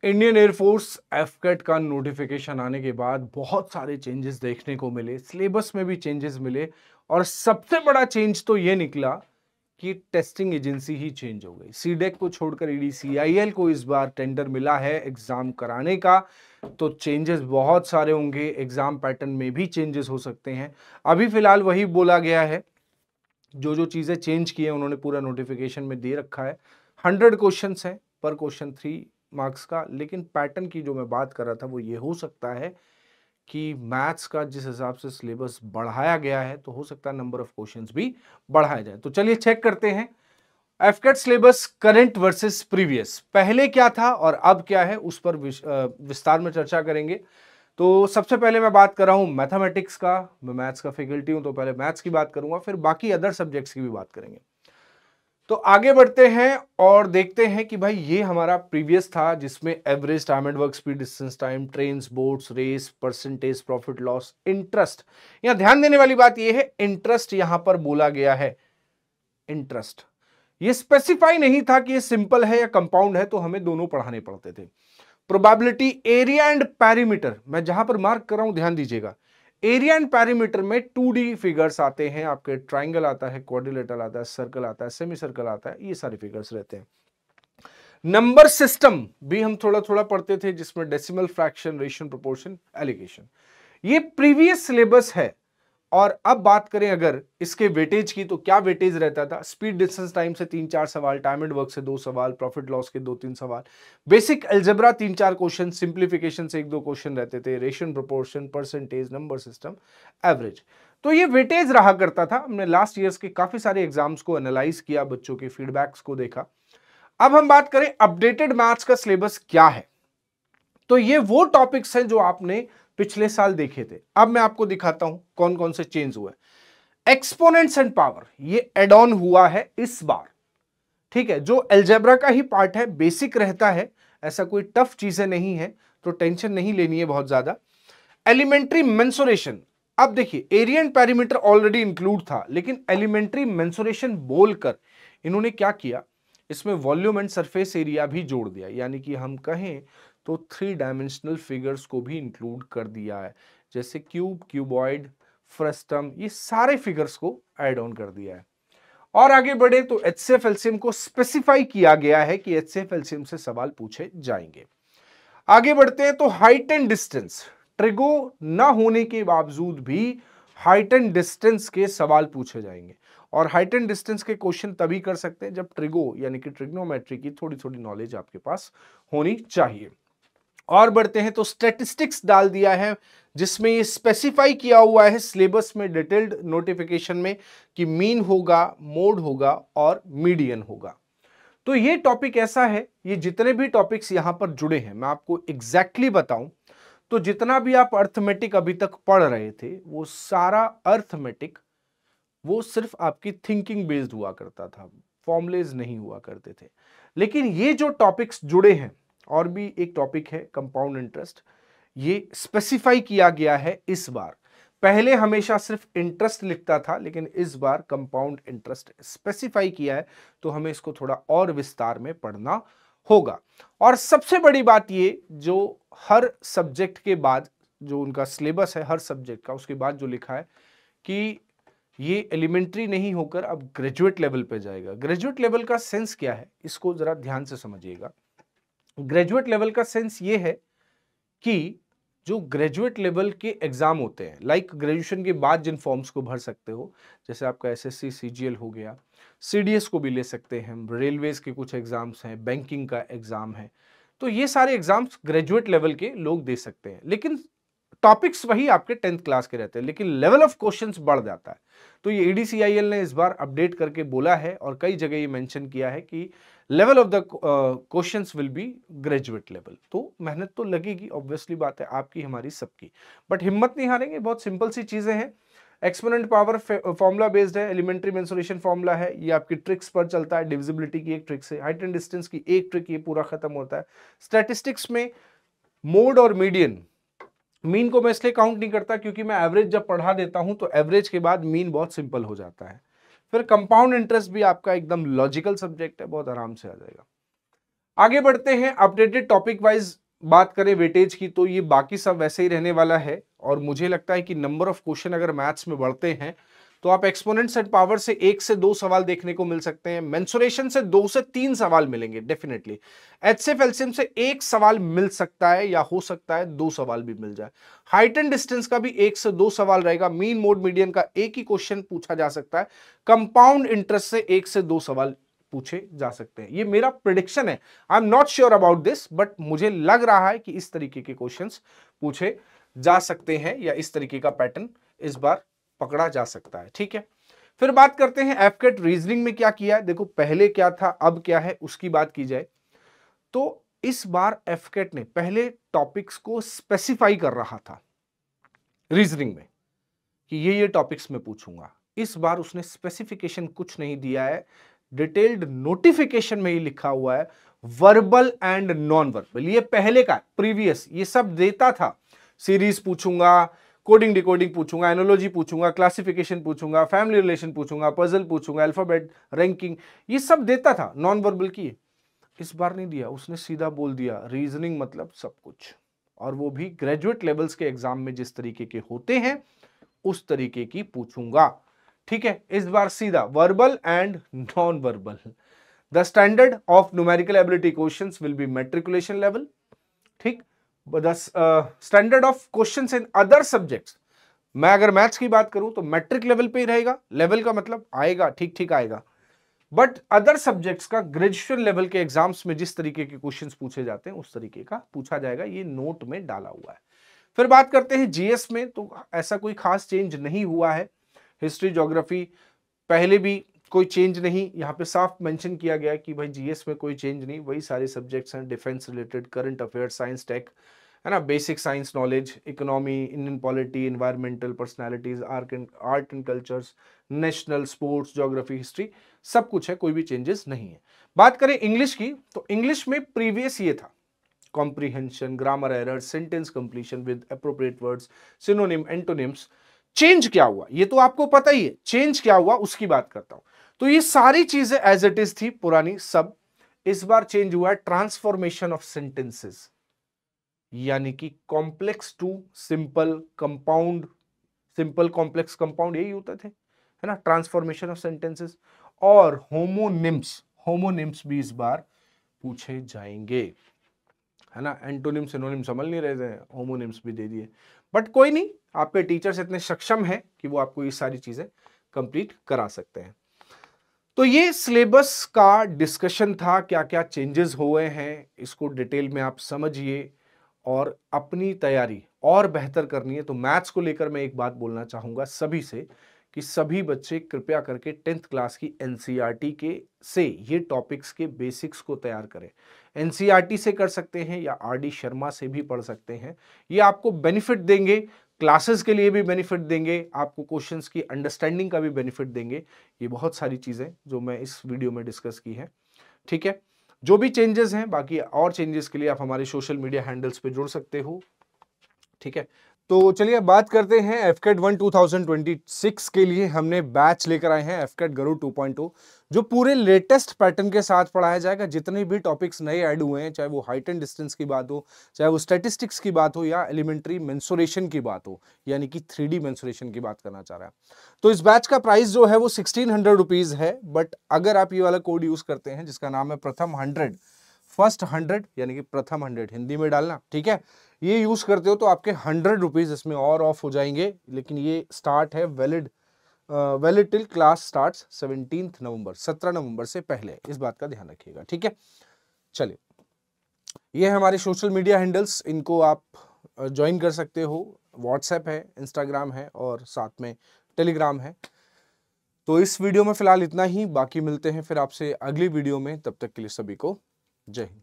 Indian air force एफकेट का notification आने के बाद बहुत सारे चेंजेस देखने को मिले, सिलेबस में भी चेंजेस मिले और सबसे बड़ा चेंज तो ये निकला कि टेस्टिंग एजेंसी ही चेंज हो गई। सीडेक को छोड़कर ईडीसीआईएल को इस बार टेंडर मिला है एग्जाम कराने का, तो चेंजेस बहुत सारे होंगे। एग्जाम पैटर्न में भी चेंजेस हो सकते हैं। अभी फिलहाल वही बोला गया है, जो जो चीजें चेंज की है उन्होंने पूरा नोटिफिकेशन में दे रखा है। 100 क्वेश्चन है, पर क्वेश्चन 3 मार्क्स का। लेकिन पैटर्न की जो मैं बात कर रहा था वो ये हो सकता है कि मैथ्स का जिस हिसाब से सिलेबस बढ़ाया गया है, तो हो सकता है नंबर ऑफ क्वेश्चंस भी बढ़ाया जाए। तो चलिए चेक करते हैं एफकेट सिलेबस करंट वर्सेस प्रीवियस, पहले क्या था और अब क्या है, उस पर विस्तार में चर्चा करेंगे। तो सबसे पहले मैं बात कर रहा हूं मैथमेटिक्स का। मैं मैथ्स का फैकल्टी हूं, तो पहले मैथ्स की बात करूंगा, फिर बाकी अदर सब्जेक्ट्स की भी बात करेंगे। तो आगे बढ़ते हैं और देखते हैं कि भाई ये हमारा प्रीवियस था, जिसमें average time and work speed, distance time, trains, boats, race, percentage, profit loss, interest. यहां ध्यान देने वाली बात ये है, इंटरेस्ट यहां पर बोला गया है। इंटरेस्ट ये स्पेसिफाई नहीं था कि ये सिंपल है या कंपाउंड है, तो हमें दोनों पढ़ाने पड़ते थे। प्रोबेबिलिटी, एरिया एंड पैरीमीटर, मैं जहां पर मार्क कर रहा हूं ध्यान दीजिएगा। एरिया एंड पैरीमीटर में 2D फिगर्स आते हैं आपके, ट्राइंगल आता है, क्वाड्रिलेटरल आता है, सर्कल आता है, सेमी सर्कल आता है, ये सारे फिगर्स रहते हैं। नंबर सिस्टम भी हम थोड़ा थोड़ा पढ़ते थे, जिसमें decimal, fraction, ratio, proportion, alligation. ये प्रीवियस सिलेबस है। और अब बात करें अगर इसके वेटेज की, तो क्या वेटेज रहता था? स्पीड, डिस्टेंस, टाइम से 3-4 सवाल, टाइम एंड वर्क से 2 सवाल, प्रॉफिट लॉस के 2-3 सवाल, बेसिक अलजेब्रा 3-4 क्वेश्चन, सिंप्लीफिकेशन से 1-2 क्वेश्चन रहते थे, ratio, proportion, percentage, number system, average. तो ये वेटेज रहा करता था। हमने लास्ट ईयर्स के काफी सारे एग्जाम्स को एनालाइज किया, बच्चों के फीडबैक्स को देखा। अब हम बात करें अपडेटेड मैथ्स का सिलेबस क्या है, तो ये वो टॉपिक्स हैं जो आपने पिछले साल देखे थे। अब मैं आपको दिखाता हूं कौन कौन से चेंज हुए। एक्सपोनेंट्स एंड पावर, ये एड ऑन हुआ है इस बार। ठीक है, जो अलजेब्रा का ही पार्ट है, बेसिक रहता है, ऐसा कोई टफ चीजें नहीं है, तो टेंशन नहीं लेनी है बहुत ज्यादा। एलिमेंट्री मेंसुरेशन, अब देखिए area and perimeter already include था, लेकिन एलिमेंट्री मेंसुरेशन बोलकर इन्होंने क्या किया, इसमें वॉल्यूम एंड सरफेस एरिया भी जोड़ दिया। यानी कि हम कहें तो 3 डायमेंशनल फिगर्स को भी इंक्लूड कर दिया है, जैसे क्यूब, क्यूबॉइड, फ्रस्टम, ये सारे फिगर्स को ऐड ऑन कर दिया है। और आगे बढ़े तो एचसीएफ एलसीएम को स्पेसिफाई किया गया है कि एचसीएफ एलसीएम से सवाल पूछे जाएंगे। आगे बढ़ते हैं तो हाइट एंड डिस्टेंस, ट्रिगो ना होने के बावजूद भी हाइट एंड डिस्टेंस के सवाल पूछे जाएंगे। और हाइट एंड डिस्टेंस के क्वेश्चन तभी कर सकते हैं जब ट्रिगो यानी कि ट्रिग्नोमेट्री की थोड़ी थोड़ी नॉलेज आपके पास होनी चाहिए। और बढ़ते हैं तो स्टैटिस्टिक्स डाल दिया है, जिसमें ये स्पेसिफाई किया हुआ है सिलेबस में, डिटेल्ड नोटिफिकेशन में, कि मीन होगा, मोड होगा और मीडियन होगा। तो ये टॉपिक ऐसा है, ये जितने भी टॉपिक्स यहां पर जुड़े हैं, मैं आपको एग्जैक्टली बताऊं तो जितना भी आप अर्थमेटिक अभी तक पढ़ रहे थे, वो सारा अर्थमेटिक वो सिर्फ आपकी थिंकिंग बेस्ड हुआ करता था, फॉर्मुलेज नहीं हुआ करते थे। लेकिन ये जो टॉपिक्स जुड़े हैं, और भी एक टॉपिक है कंपाउंड इंटरेस्ट, ये स्पेसिफाई किया गया है इस बार। पहले हमेशा सिर्फ इंटरेस्ट लिखता था, लेकिन इस बार कंपाउंड इंटरेस्ट स्पेसिफाई किया है, तो हमें इसको थोड़ा और विस्तार में पढ़ना होगा। और सबसे बड़ी बात ये, जो हर सब्जेक्ट के बाद जो उनका सिलेबस है हर सब्जेक्ट का, उसके बाद जो लिखा है कि ये एलिमेंट्री नहीं होकर अब ग्रेजुएट लेवल पे जाएगा। ग्रेजुएट लेवल का सेंस क्या है, इसको जरा ध्यान से समझिएगा। ग्रेजुएट लेवल का सेंस ये है कि जो ग्रेजुएट लेवल के एग्जाम होते हैं, लाइक ग्रेजुएशन के बाद जिन फॉर्म्स को भर सकते हो, जैसे आपका एसएससी सीजीएल हो गया, सीडीएस को भी ले सकते हैं, रेलवेज के कुछ एग्जाम्स हैं, बैंकिंग का एग्जाम है, तो ये सारे एग्जाम्स ग्रेजुएट लेवल के लोग दे सकते हैं। लेकिन टॉपिक्स वही आपके 10th क्लास के रहते हैं, लेकिन लेवल ऑफ क्वेश्चंस बढ़ जाता है। तो ये एडीसीआईएल ने इस बार अपडेट करके बोला है, और कई जगह ये मेंशन किया है कि level of the questions will B graduate level. तो मेहनत तो लगेगी, ऑब्वियसली बात है, आपकी हमारी सबकी, बट हिम्मत नहीं हारेंगे। बहुत सिंपल सी चीजें हैं। एक्सपोनेंट पावर फॉर्मूला बेस्ड है, एलिमेंट्री मेंसुरेशन फॉर्मूला है, ये आपकी ट्रिक्स पर चलता है, डिविजिबिलिटी की एक ट्रिक से, हाइट एंड डिस्टेंस की एक ट्रिक, ये पूरा खत्म होता है। स्टैटिस्टिक्स में मोड और मीडियन, मीन को मैं इसलिए काउंट नहीं करता क्योंकि मैं एवरेज जब पढ़ा देता हूं तो एवरेज के बाद मीन बहुत सिंपल हो जाता है। फिर कंपाउंड इंटरेस्ट भी आपका एकदम लॉजिकल सब्जेक्ट है, बहुत आराम से आ जाएगा। आगे बढ़ते हैं, अपडेटेड टॉपिक वाइज बात करें वेटेज की, तो ये बाकी सब वैसे ही रहने वाला है। और मुझे लगता है कि नंबर ऑफ क्वेश्चन अगर मैथ्स में बढ़ते हैं तो आप एक्सपोनेंट्स एंड पावर से 1 से 2 सवाल देखने को मिल सकते हैं, मेंसुरेशन से 2 से 3 सवाल मिलेंगे डेफिनेटली, एचसीएफ एलसीएम से 1 सवाल मिल सकता है या हो सकता है 2 सवाल भी मिल जाए, हाइट एंड डिस्टेंस का भी 1 से 2 सवाल रहेगा, मीन मोड मीडियन का एक ही क्वेश्चन पूछा जा सकता है, कंपाउंड इंटरेस्ट से 1 से 2 सवाल पूछे जा सकते हैं। ये मेरा प्रेडिक्शन है, I am not sure about this, but मुझे लग रहा है कि इस तरीके के क्वेश्चंस पूछे जा सकते हैं या इस तरीके का पैटर्न इस बार पकड़ा जा सकता है। ठीक है, फिर बात करते हैं एफकेट रीजनिंग में क्या किया है। देखो पहले क्या था अब क्या है उसकी बात की जाए तो इस बार एफकेट ने पहले टॉपिक्स को स्पेसिफाई कर रहा था रीजनिंग में कि ये टॉपिक्स में पूछूंगा। इस बार उसने स्पेसिफिकेशन कुछ नहीं दिया है, डिटेल्ड नोटिफिकेशन में ही लिखा हुआ है वर्बल एंड नॉन वर्बल। ये पहले का प्रीवियस ये सब देता था, सीरीज पूछूंगा, कोडिंग डिकोडिंग पूछूंगा, एनोलॉजी पूछूंगा, क्लासिफिकेशन पूछूंगा, फैमिली रिलेशन पूछूंगा, पजल पूछूंगा, अल्फाबेट रैंकिंग, ये सब देता था नॉन वर्बल की। इस बार नहीं दिया, उसने सीधा बोल दिया रीजनिंग मतलब सब कुछ, और वो भी ग्रेजुएट लेवल्स के एग्जाम में जिस तरीके के होते हैं उस तरीके की पूछूंगा। ठीक है, इस बार सीधा verbal and non verbal. The standard of numerical ability questions will be matriculation level. ठीक, the standard of questions in other subjects, मैं अगर मैथ्स की बात करूं तो मैट्रिक लेवल पे ही रहेगा, लेवल का मतलब आएगा ठीक ठीक आएगा, बट अदर सब्जेक्ट्स का ग्रेजुएशन लेवल के एग्जाम्स में जिस तरीके के क्वेश्चंस पूछे जाते हैं उस तरीके का पूछा जाएगा, ये नोट में डाला हुआ है। फिर बात करते हैं जीएस में, तो ऐसा कोई खास चेंज नहीं हुआ है। हिस्ट्री ज्योग्राफी पहले भी कोई चेंज नहीं, यहाँ पे साफ मेंशन किया गया है कि भाई जीएस में कोई चेंज नहीं, वही सारे सब्जेक्ट्स हैं, defence related, current affairs, science tech, है ना, basic science knowledge, economy, Indian polity, environmental, personalities, art and cultures, national, sports, geography, history, सब कुछ है, कोई भी चेंजेस नहीं है। बात करें इंग्लिश की, तो इंग्लिश में प्रीवियस ये था comprehension, grammar error, sentence completion with appropriate words, synonym, antonyms. Change क्या हुआ ये तो आपको पता ही है, चेंज क्या हुआ उसकी बात करता हूं। तो ये सारी चीजें एज इट इज थी पुरानी सब, इस बार चेंज हुआ है ट्रांसफॉर्मेशन ऑफ सेंटेंसेस, यानी कि complex to simple, compound, simple complex compound यही होते थे, है ना, ट्रांसफॉर्मेशन ऑफ सेंटेंसेस। और होमोनिम्स, होमोनिम्स भी इस बार पूछे जाएंगे, है ना, एंटोनिम सिनोनिम समझ नहीं रहे थे, होमोनिम्स भी दे दिए, बट कोई नहीं, आपके टीचर्स इतने सक्षम हैं कि वो आपको ये सारी चीजें कंप्लीट करा सकते हैं। तो ये सिलेबस का डिस्कशन था, क्या क्या चेंजेस हुए हैं इसको डिटेल में आप समझिए और अपनी तैयारी और बेहतर करनी है। तो मैथ्स को लेकर मैं एक बात बोलना चाहूंगा सभी से कि सभी बच्चे कृपया करके 10th क्लास की एनसीईआरटी के से ये टॉपिक्स के बेसिक्स को तैयार करें। एनसीईआरटी से कर सकते हैं या आरडी शर्मा से भी पढ़ सकते हैं, ये आपको बेनिफिट देंगे, क्लासेस के लिए भी बेनिफिट देंगे, आपको क्वेश्चंस की अंडरस्टैंडिंग का भी बेनिफिट देंगे। ये बहुत सारी चीज़ें जो मैं इस वीडियो में डिस्कस की हैं। ठीक है, जो भी चेंजेस हैं, बाकी और चेंजेस के लिए आप हमारे सोशल मीडिया हैंडल्स पे जुड़ सकते हो। ठीक है, तो चलिए बात करते हैं एफकेट 1 2026 के लिए हमने बैच लेकर आए हैं एफकेट गरुड़ 2.0, जो पूरे लेटेस्ट पैटर्न के साथ पढ़ाया जाएगा। जितने भी टॉपिक्स नए ऐड हुए हैं, चाहे वो हाइट एंड डिस्टेंस की बात हो, चाहे वो स्टैटिस्टिक्स की बात हो या एलिमेंट्री मेंसुरेशन की बात हो, यानी कि 3D मेंसुरेशन की बात करना चाह रहा है, तो इस बैच का प्राइस जो है वो 1600 रुपीज है। बट अगर आप ये वाला कोड यूज करते हैं जिसका नाम है प्रथम 100, फर्स्ट 100 यानी कि प्रथम 100 हिंदी में डालना, ठीक है, ये यूज करते हो तो आपके 100 रुपीज इसमें और ऑफ हो जाएंगे। लेकिन ये स्टार्ट है वैलिड टिल क्लास स्टार्ट 17 नवंबर, 17 नवंबर से पहले, इस बात का ध्यान रखिएगा। ठीक है, चलिए, ये है हमारे सोशल मीडिया हैंडल्स, इनको आप ज्वाइन कर सकते हो, व्हाट्सएप है, इंस्टाग्राम है और साथ में टेलीग्राम है। तो इस वीडियो में फिलहाल इतना ही, बाकी मिलते हैं फिर आपसे अगली वीडियो में, तब तक के लिए सभी को जय हिंद।